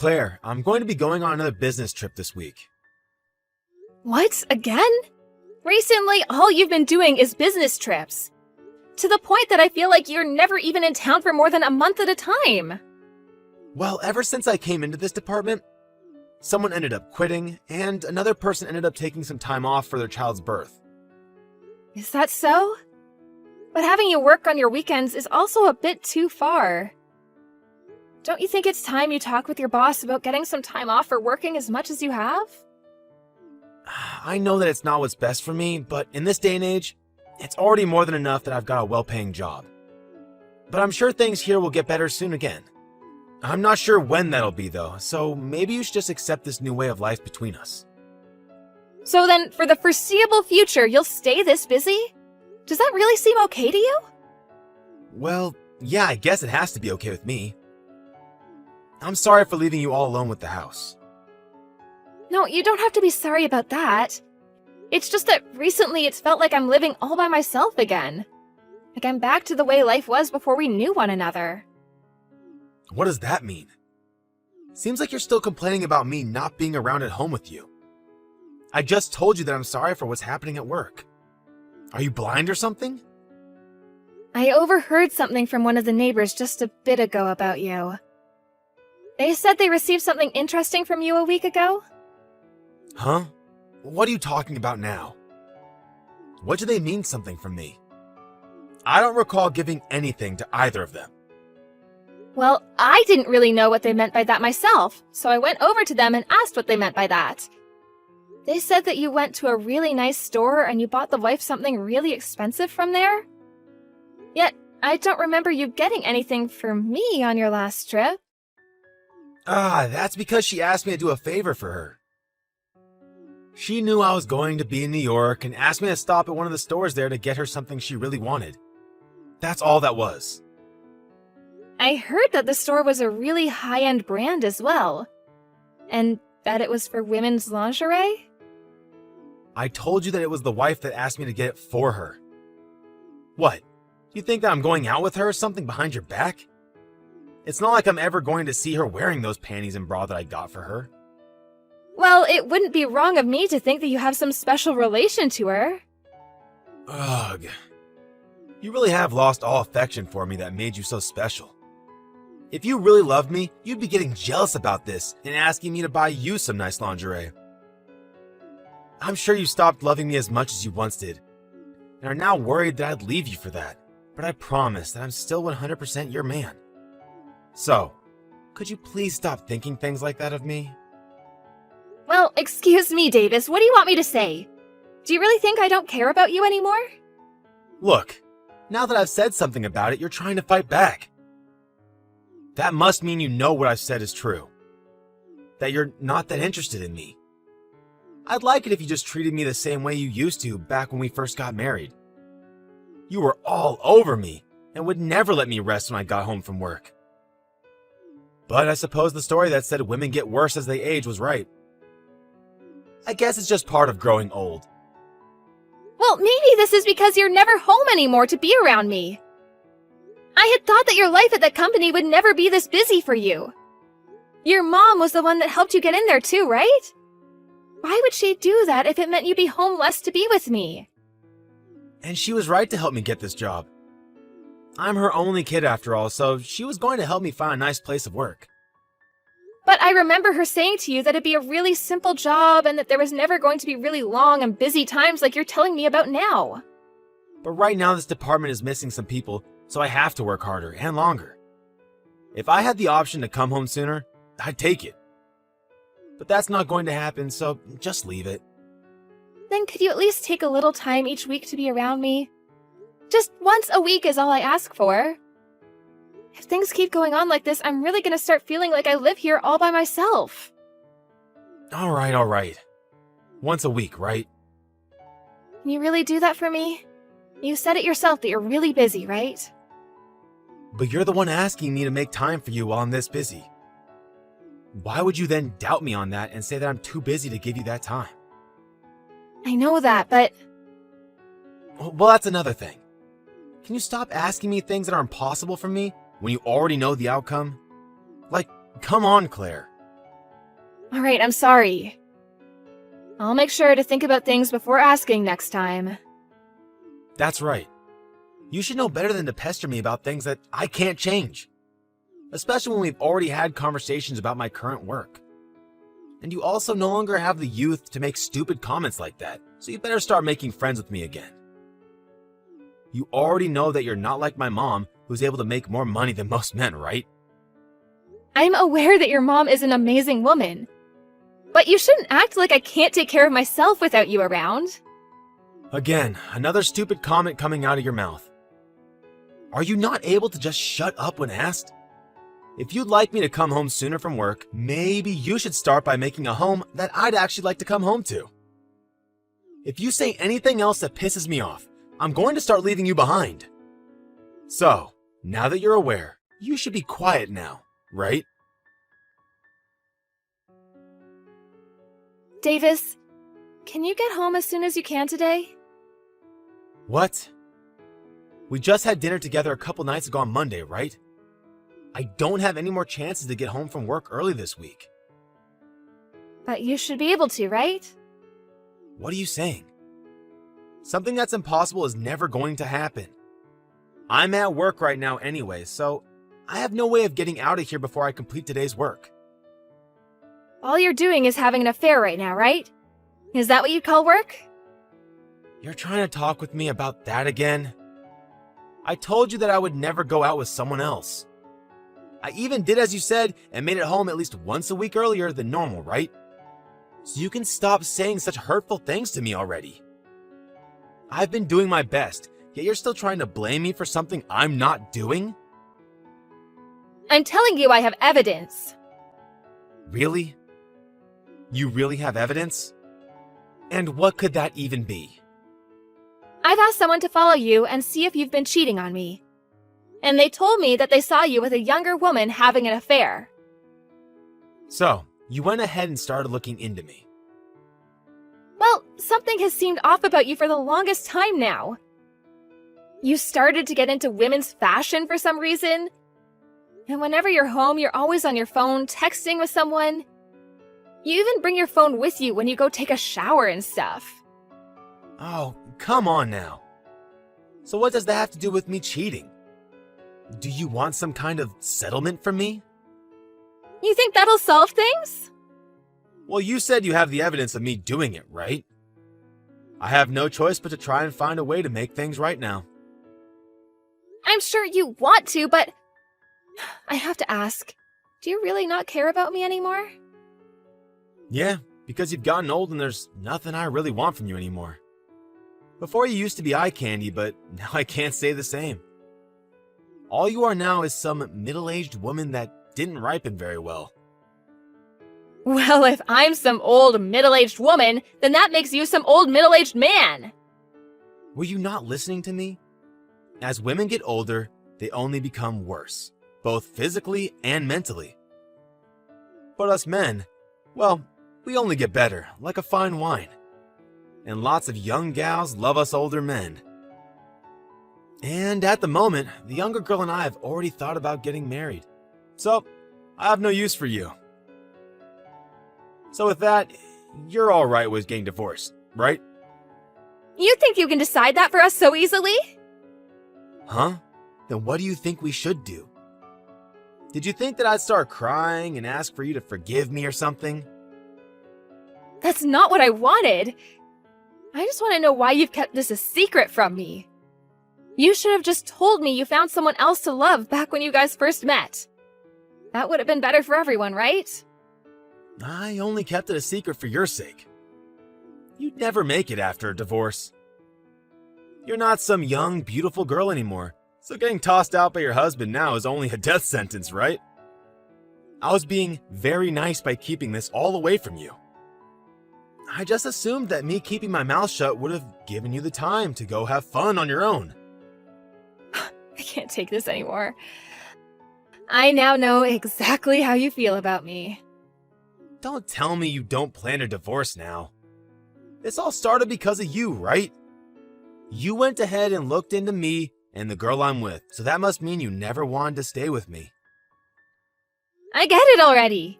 Claire, I'm going to be going on another business trip this week. What? Again? Recently, all you've been doing is business trips. To the point that I feel like you're never even in town for more than a month at a time. Well, ever since I came into this department, someone ended up quitting, and another person ended up taking some time off for their child's birth. Is that so? But having you work on your weekends is also a bit too far. Don't you think it's time you talk with your boss about getting some time off for working as much as you have? I know that it's not what's best for me, but in this day and age, it's already more than enough that I've got a well-paying job. But I'm sure things here will get better soon again. I'm not sure when that'll be though, so maybe you should just accept this new way of life between us. So then, for the foreseeable future, you'll stay this busy? Does that really seem okay to you? Well, yeah, I guess it has to be okay with me. I'm sorry for leaving you all alone with the house. No, you don't have to be sorry about that. It's just that recently it's felt like I'm living all by myself again. Like I'm back to the way life was before we knew one another. What does that mean? Seems like you're still complaining about me not being around at home with you. I just told you that I'm sorry for what's happening at work. Are you blind or something? I overheard something from one of the neighbors just a bit ago about you. They said they received something interesting from you a week ago? Huh? What are you talking about now? What do they mean something from me? I don't recall giving anything to either of them. Well, I didn't really know what they meant by that myself, so I went over to them and asked what they meant by that. They said that you went to a really nice store and you bought the wife something really expensive from there. Yet, I don't remember you getting anything for me on your last trip. That's because she asked me to do a favor for her. She knew I was going to be in New York and asked me to stop at one of the stores there to get her something she really wanted. That's all that was. I heard that the store was a really high-end brand as well. And that it was for women's lingerie? I told you that it was the wife that asked me to get it for her. What? You think that I'm going out with her or something behind your back? It's not like I'm ever going to see her wearing those panties and bra that I got for her. Well, it wouldn't be wrong of me to think that you have some special relation to her. Ugh. You really have lost all affection for me that made you so special. If you really loved me, you'd be getting jealous about this and asking me to buy you some nice lingerie. I'm sure you stopped loving me as much as you once did, and are now worried that I'd leave you for that, but I promise that I'm still 100% your man. So, could you please stop thinking things like that of me? Well, excuse me, Davis, what do you want me to say? Do you really think I don't care about you anymore? Look, now that I've said something about it, you're trying to fight back. That must mean you know what I've said is true. That you're not that interested in me. I'd like it if you just treated me the same way you used to back when we first got married. You were all over me and would never let me rest when I got home from work. But I suppose the story that said women get worse as they age was right. I guess it's just part of growing old. Well, maybe this is because you're never home anymore to be around me. I had thought that your life at that company would never be this busy for you. Your mom was the one that helped you get in there too, right? Why would she do that if it meant you'd be home less to be with me? And she was right to help me get this job. I'm her only kid after all, so she was going to help me find a nice place of work. But I remember her saying to you that it'd be a really simple job and that there was never going to be really long and busy times like you're telling me about now. But right now this department is missing some people, so I have to work harder and longer. If I had the option to come home sooner, I'd take it. But that's not going to happen, so just leave it. Then could you at least take a little time each week to be around me? Just once a week is all I ask for. If things keep going on like this, I'm really gonna start feeling like I live here all by myself. All right. Once a week, right? Can you really do that for me? You said it yourself that you're really busy, right? But you're the one asking me to make time for you while I'm this busy. Why would you then doubt me on that and say that I'm too busy to give you that time? I know that, but... Well, that's another thing. Can you stop asking me things that are impossible for me when you already know the outcome? Like, come on, Claire. Alright, I'm sorry. I'll make sure to think about things before asking next time. That's right. You should know better than to pester me about things that I can't change. Especially when we've already had conversations about my current work. And you also no longer have the youth to make stupid comments like that, so you better start making friends with me again. You already know that you're not like my mom, who's able to make more money than most men, right? I'm aware that your mom is an amazing woman. But you shouldn't act like I can't take care of myself without you around. Again, another stupid comment coming out of your mouth. Are you not able to just shut up when asked? If you'd like me to come home sooner from work, maybe you should start by making a home that I'd actually like to come home to. If you say anything else that pisses me off, I'm going to start leaving you behind. So, now that you're aware, you should be quiet now, right? Davis, can you get home as soon as you can today? What? We just had dinner together a couple nights ago on Monday, right? I don't have any more chances to get home from work early this week. But you should be able to, right? What are you saying? Something that's impossible is never going to happen. I'm at work right now anyway, so I have no way of getting out of here before I complete today's work. All you're doing is having an affair right now, right? Is that what you call work? You're trying to talk with me about that again? I told you that I would never go out with someone else. I even did as you said and made it home at least once a week earlier than normal, right? So you can stop saying such hurtful things to me already. I've been doing my best, yet you're still trying to blame me for something I'm not doing? I'm telling you I have evidence. Really? You really have evidence? And what could that even be? I've asked someone to follow you and see if you've been cheating on me. And they told me that they saw you with a younger woman having an affair. So, you went ahead and started looking into me. Well, something has seemed off about you for the longest time now. You started to get into women's fashion for some reason. And whenever you're home, you're always on your phone, texting with someone. You even bring your phone with you when you go take a shower and stuff. Oh, come on now. So what does that have to do with me cheating? Do you want some kind of settlement from me? You think that'll solve things? Well, you said you have the evidence of me doing it, right? I have no choice but to try and find a way to make things right now. I'm sure you want to, but I have to ask, do you really not care about me anymore? Yeah, because you've gotten old and there's nothing I really want from you anymore. Before you used to be eye candy, but now I can't say the same. All you are now is some middle-aged woman that didn't ripen very well. Well, if I'm some old middle-aged woman, then that makes you some old middle-aged man. Were you not listening to me? As women get older, they only become worse, both physically and mentally. But us men, well, we only get better, like a fine wine. And lots of young gals love us older men. And at the moment, the younger girl and I have already thought about getting married. So, I have no use for you. So with that, you're alright with getting divorced, right? You think you can decide that for us so easily? Huh? Then what do you think we should do? Did you think that I'd start crying and ask for you to forgive me or something? That's not what I wanted. I just want to know why you've kept this a secret from me. You should have just told me you found someone else to love back when you guys first met. That would have been better for everyone, right? I only kept it a secret for your sake. You'd never make it after a divorce. You're not some young, beautiful girl anymore, so getting tossed out by your husband now is only a death sentence, right? I was being very nice by keeping this all away from you. I just assumed that me keeping my mouth shut would have given you the time to go have fun on your own. I can't take this anymore. I now know exactly how you feel about me. Don't tell me you don't plan a divorce now. This all started because of you, right? You went ahead and looked into me and the girl I'm with, so that must mean you never wanted to stay with me. I get it already.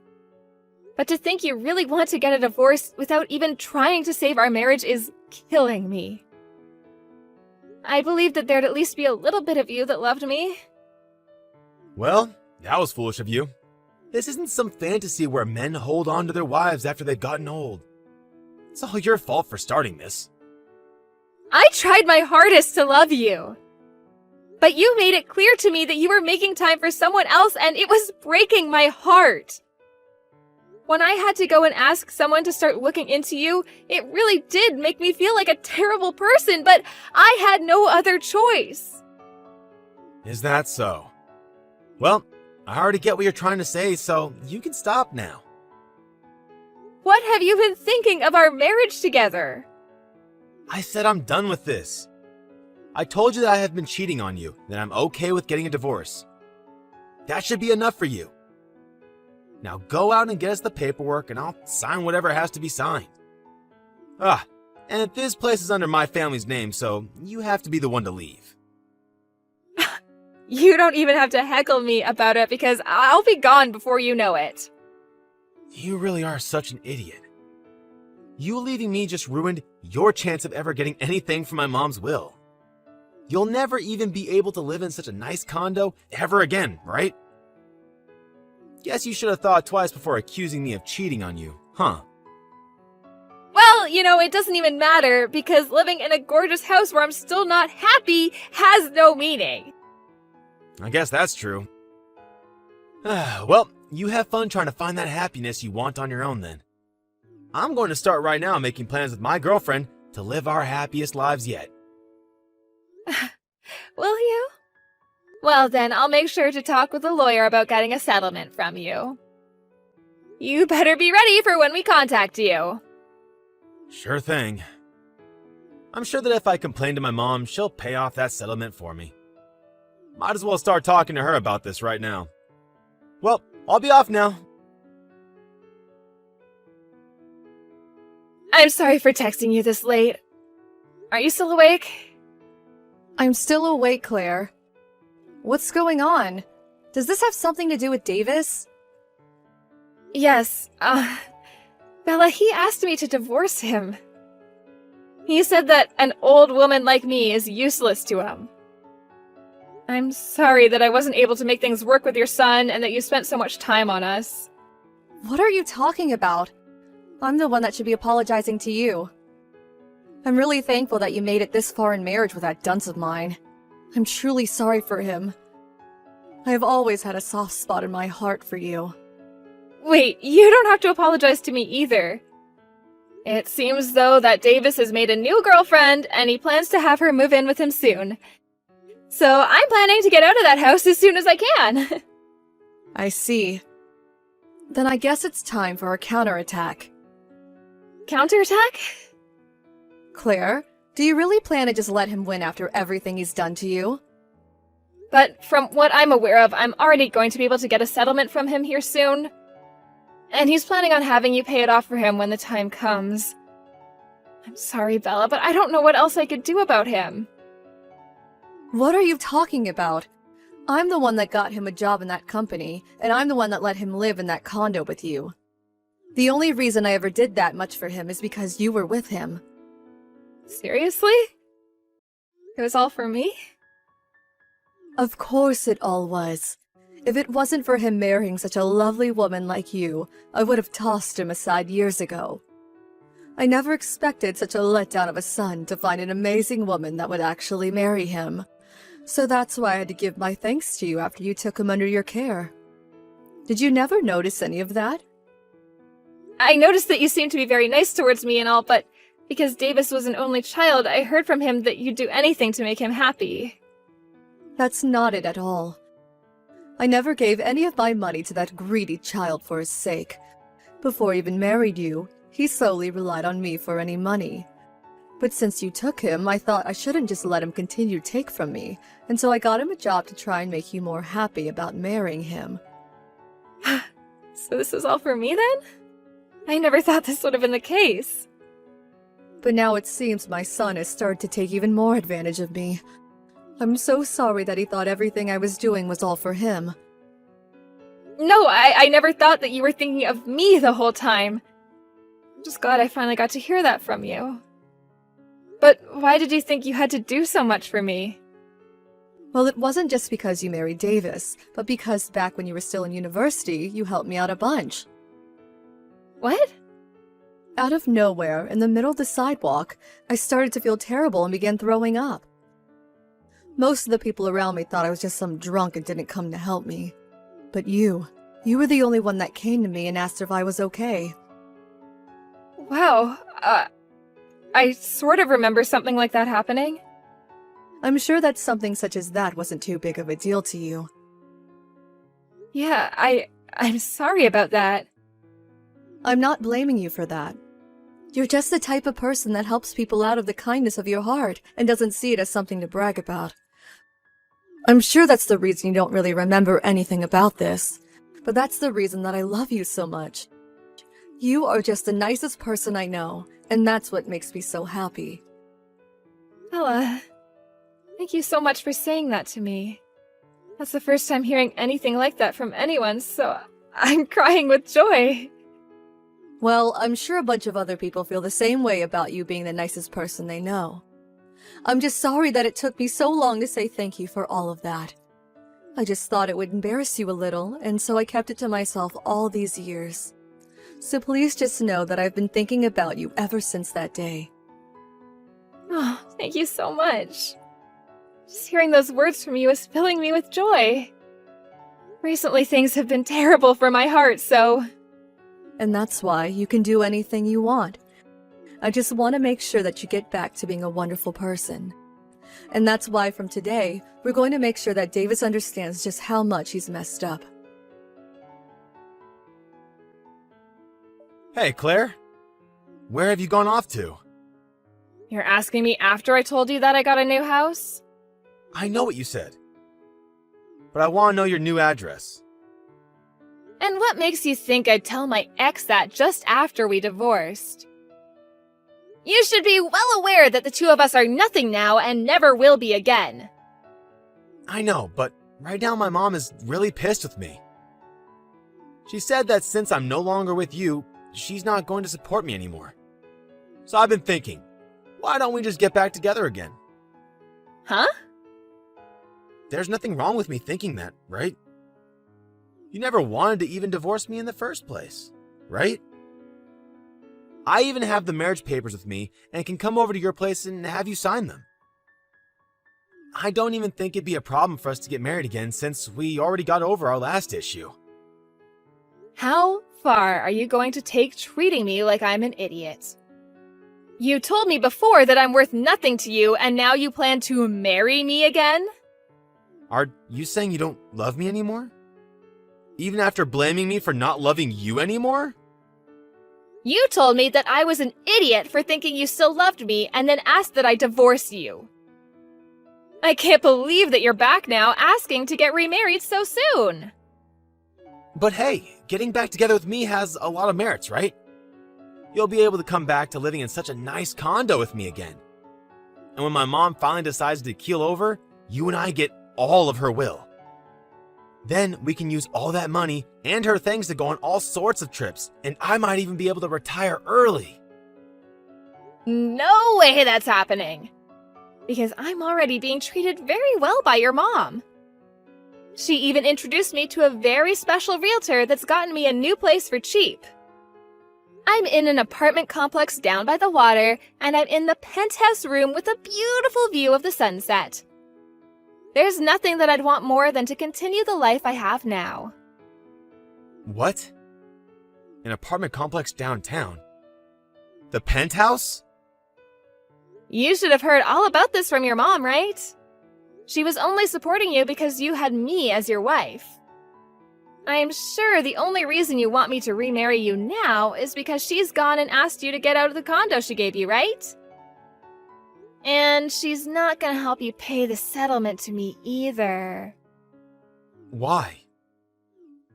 But to think you really want to get a divorce without even trying to save our marriage is killing me. I believed that there'd at least be a little bit of you that loved me. Well, that was foolish of you. This isn't some fantasy where men hold on to their wives after they've gotten old. It's all your fault for starting this. I tried my hardest to love you. But you made it clear to me that you were making time for someone else, and it was breaking my heart. When I had to go and ask someone to start looking into you, it really did make me feel like a terrible person, but I had no other choice. Is that so? Well, I already get what you're trying to say, so you can stop now. What have you been thinking of our marriage together? I said I'm done with this. I told you that I have been cheating on you, that I'm okay with getting a divorce. That should be enough for you. Now go out and get us the paperwork and I'll sign whatever has to be signed. And this place is under my family's name, so you have to be the one to leave. You don't even have to heckle me about it because I'll be gone before you know it. You really are such an idiot. You leaving me just ruined your chance of ever getting anything from my mom's will. You'll never even be able to live in such a nice condo ever again, right? Guess you should have thought twice before accusing me of cheating on you, huh? Well, it doesn't even matter because living in a gorgeous house where I'm still not happy has no meaning. I guess that's true. Well, you have fun trying to find that happiness you want on your own then. I'm going to start right now making plans with my girlfriend to live our happiest lives yet. Will you? Well then, I'll make sure to talk with a lawyer about getting a settlement from you. You better be ready for when we contact you. Sure thing. I'm sure that if I complain to my mom, she'll pay off that settlement for me. Might as well start talking to her about this right now. Well, I'll be off now. I'm sorry for texting you this late. Are you still awake? I'm still awake, Claire. What's going on? Does this have something to do with Davis? Yes, Bella, he asked me to divorce him. He said that an old woman like me is useless to him. I'm sorry that I wasn't able to make things work with your son and that you spent so much time on us. What are you talking about? I'm the one that should be apologizing to you. I'm really thankful that you made it this far in marriage with that dunce of mine. I'm truly sorry for him. I have always had a soft spot in my heart for you. Wait, you don't have to apologize to me either. It seems though that Davis has made a new girlfriend and he plans to have her move in with him soon. So I'm planning to get out of that house as soon as I can. I see. Then I guess it's time for our counterattack. Counterattack? Claire, do you really plan to just let him win after everything he's done to you? But from what I'm aware of, I'm already going to be able to get a settlement from him here soon. And he's planning on having you pay it off for him when the time comes. I'm sorry, Bella, but I don't know what else I could do about him. What are you talking about? I'm the one that got him a job in that company, and I'm the one that let him live in that condo with you. The only reason I ever did that much for him is because you were with him. Seriously? It was all for me? Of course it all was. If it wasn't for him marrying such a lovely woman like you, I would have tossed him aside years ago. I never expected such a letdown of a son to find an amazing woman that would actually marry him. So that's why I had to give my thanks to you after you took him under your care. Did you never notice any of that? I noticed that you seemed to be very nice towards me and all, but because Davis was an only child, I heard from him that you'd do anything to make him happy. That's not it at all. I never gave any of my money to that greedy child for his sake. Before I even married you, he solely relied on me for any money. But since you took him, I thought I shouldn't just let him continue to take from me, and so I got him a job to try and make you more happy about marrying him. So this is all for me then? I never thought this would have been the case. But now it seems my son has started to take even more advantage of me. I'm so sorry that he thought everything I was doing was all for him. No, I never thought that you were thinking of me the whole time. I'm just glad I finally got to hear that from you. But why did you think you had to do so much for me? Well, it wasn't just because you married Davis, but because back when you were still in university, you helped me out a bunch. What? Out of nowhere, in the middle of the sidewalk, I started to feel terrible and began throwing up. Most of the people around me thought I was just some drunk and didn't come to help me. But you were the only one that came to me and asked if I was okay. Wow, I sort of remember something like that happening. I'm sure that something such as that wasn't too big of a deal to you. Yeah, I'm sorry about that. I'm not blaming you for that. You're just the type of person that helps people out of the kindness of your heart and doesn't see it as something to brag about. I'm sure that's the reason you don't really remember anything about this, but that's the reason that I love you so much. You are just the nicest person I know, and that's what makes me so happy. Ella, thank you so much for saying that to me. That's the first time hearing anything like that from anyone, so I'm crying with joy. Well, I'm sure a bunch of other people feel the same way about you being the nicest person they know. I'm just sorry that it took me so long to say thank you for all of that. I just thought it would embarrass you a little, and so I kept it to myself all these years. So please just know that I've been thinking about you ever since that day. Oh, thank you so much. Just hearing those words from you is filling me with joy. Recently things have been terrible for my heart, so... And that's why you can do anything you want. I just want to make sure that you get back to being a wonderful person. And that's why from today, we're going to make sure that Davis understands just how much he's messed up. Hey, Claire. Where have you gone off to? You're asking me after I told you that I got a new house? I know what you said. But I want to know your new address. And what makes you think I'd tell my ex that just after we divorced? You should be well aware that the two of us are nothing now and never will be again. I know, but right now my mom is really pissed with me. She said that since I'm no longer with you, she's not going to support me anymore. So I've been thinking, why don't we just get back together again? Huh? There's nothing wrong with me thinking that, right? You never wanted to even divorce me in the first place, right? I even have the marriage papers with me and can come over to your place and have you sign them. I don't even think it'd be a problem for us to get married again since we already got over our last issue. How far are you going to take treating me like I'm an idiot? You told me before that I'm worth nothing to you, and now you plan to marry me again? Are you saying you don't love me anymore? Even after blaming me for not loving you anymore? You told me that I was an idiot for thinking you still loved me and then asked that I divorce you. I can't believe that you're back now asking to get remarried so soon. But hey, getting back together with me has a lot of merits, right? You'll be able to come back to living in such a nice condo with me again. And when my mom finally decides to keel over, you and I get all of her will. Then we can use all that money and her things to go on all sorts of trips, and I might even be able to retire early. No way that's happening. Because I'm already being treated very well by your mom. She even introduced me to a very special realtor that's gotten me a new place for cheap. I'm in an apartment complex down by the water, and I'm in the penthouse room with a beautiful view of the sunset. There's nothing that I'd want more than to continue the life I have now. What? An apartment complex downtown? The penthouse? You should have heard all about this from your mom, right? She was only supporting you because you had me as your wife. I'm sure the only reason you want me to remarry you now is because she's gone and asked you to get out of the condo she gave you, right? And she's not gonna help you pay the settlement to me either. Why?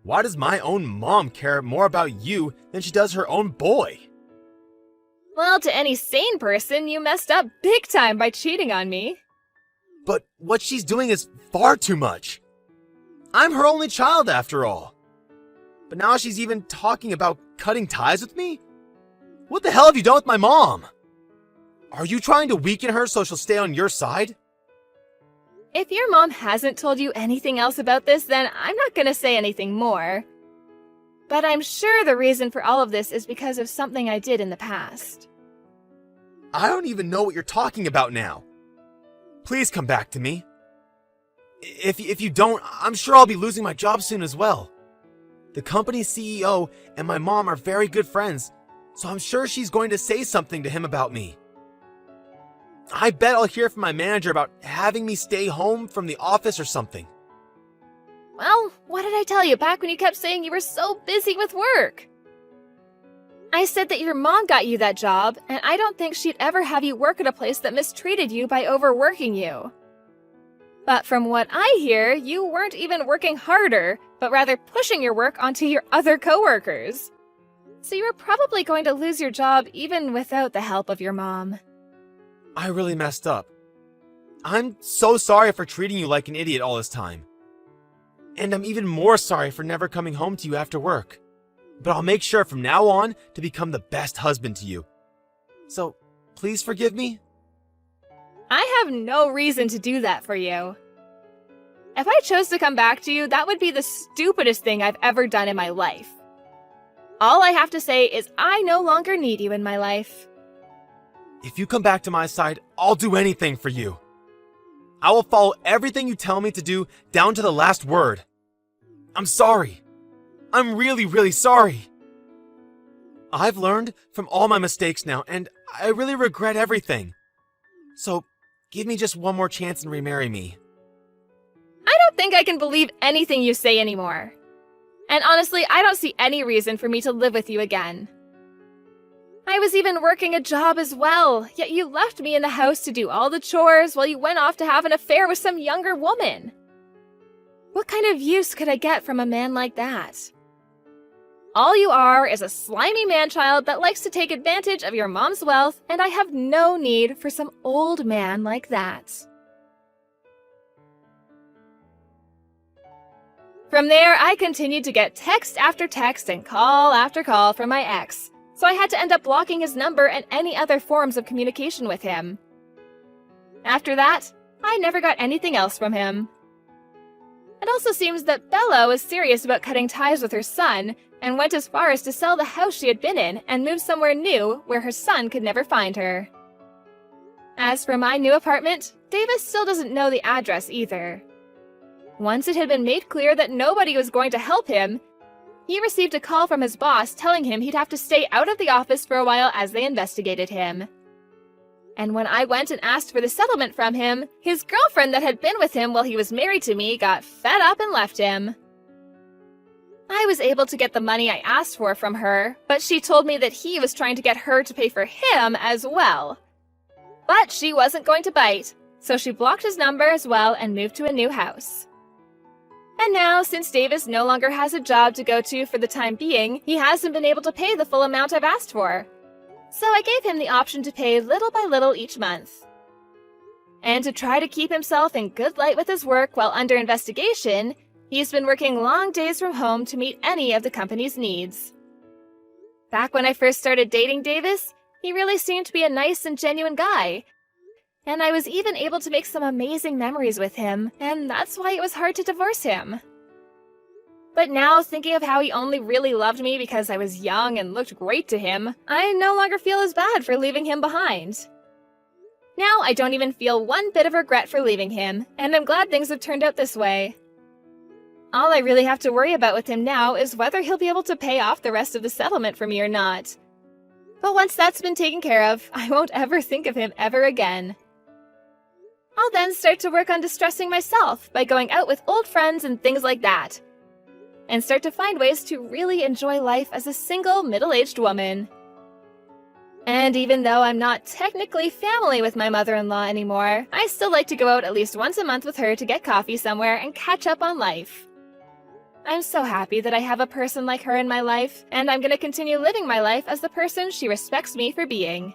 Why does my own mom care more about you than she does her own boy? Well, to any sane person, you messed up big time by cheating on me. But what she's doing is far too much. I'm her only child after all. But now she's even talking about cutting ties with me? What the hell have you done with my mom? Are you trying to weaken her so she'll stay on your side? If your mom hasn't told you anything else about this, then I'm not gonna say anything more. But I'm sure the reason for all of this is because of something I did in the past. I don't even know what you're talking about now. Please come back to me. If you don't, I'm sure I'll be losing my job soon as well. The company's CEO and my mom are very good friends, so I'm sure she's going to say something to him about me. I bet I'll hear from my manager about having me stay home from the office or something. Well, what did I tell you back when you kept saying you were so busy with work? I said that your mom got you that job, and I don't think she'd ever have you work at a place that mistreated you by overworking you. But from what I hear, you weren't even working harder, but rather pushing your work onto your other coworkers. So you were probably going to lose your job even without the help of your mom. I really messed up. I'm so sorry for treating you like an idiot all this time. And I'm even more sorry for never coming home to you after work. But I'll make sure from now on to become the best husband to you. So, please forgive me? I have no reason to do that for you. If I chose to come back to you, that would be the stupidest thing I've ever done in my life. All I have to say is I no longer need you in my life. If you come back to my side, I'll do anything for you. I will follow everything you tell me to do down to the last word. I'm sorry. I'm really, really sorry. I've learned from all my mistakes now, and I really regret everything. So, give me just one more chance and remarry me. I don't think I can believe anything you say anymore. And honestly, I don't see any reason for me to live with you again. I was even working a job as well, yet you left me in the house to do all the chores while you went off to have an affair with some younger woman. What kind of use could I get from a man like that? All you are is a slimy man-child that likes to take advantage of your mom's wealth, and I have no need for some old man like that. From there, I continued to get text after text and call after call from my ex, so I had to end up blocking his number and any other forms of communication with him. After that, I never got anything else from him. It also seems that Bella was serious about cutting ties with her son and went as far as to sell the house she had been in and move somewhere new where her son could never find her. As for my new apartment, Davis still doesn't know the address either. Once it had been made clear that nobody was going to help him, he received a call from his boss telling him he'd have to stay out of the office for a while as they investigated him. And when I went and asked for the settlement from him, his girlfriend that had been with him while he was married to me got fed up and left him. I was able to get the money I asked for from her, but she told me that he was trying to get her to pay for him as well. But she wasn't going to bite, so she blocked his number as well and moved to a new house. And now, since Davis no longer has a job to go to for the time being, he hasn't been able to pay the full amount I've asked for. So I gave him the option to pay little by little each month. And to try to keep himself in good light with his work while under investigation, he's been working long days from home to meet any of the company's needs. Back when I first started dating Davis, he really seemed to be a nice and genuine guy. And I was even able to make some amazing memories with him, and that's why it was hard to divorce him. But now, thinking of how he only really loved me because I was young and looked great to him, I no longer feel as bad for leaving him behind. Now I don't even feel one bit of regret for leaving him, and I'm glad things have turned out this way. All I really have to worry about with him now is whether he'll be able to pay off the rest of the settlement for me or not. But once that's been taken care of, I won't ever think of him ever again. I'll then start to work on distressing myself by going out with old friends and things like that, and start to find ways to really enjoy life as a single middle-aged woman. And even though I'm not technically family with my mother-in-law anymore, I still like to go out at least once a month with her to get coffee somewhere and catch up on life. I'm so happy that I have a person like her in my life, and I'm going to continue living my life as the person she respects me for being.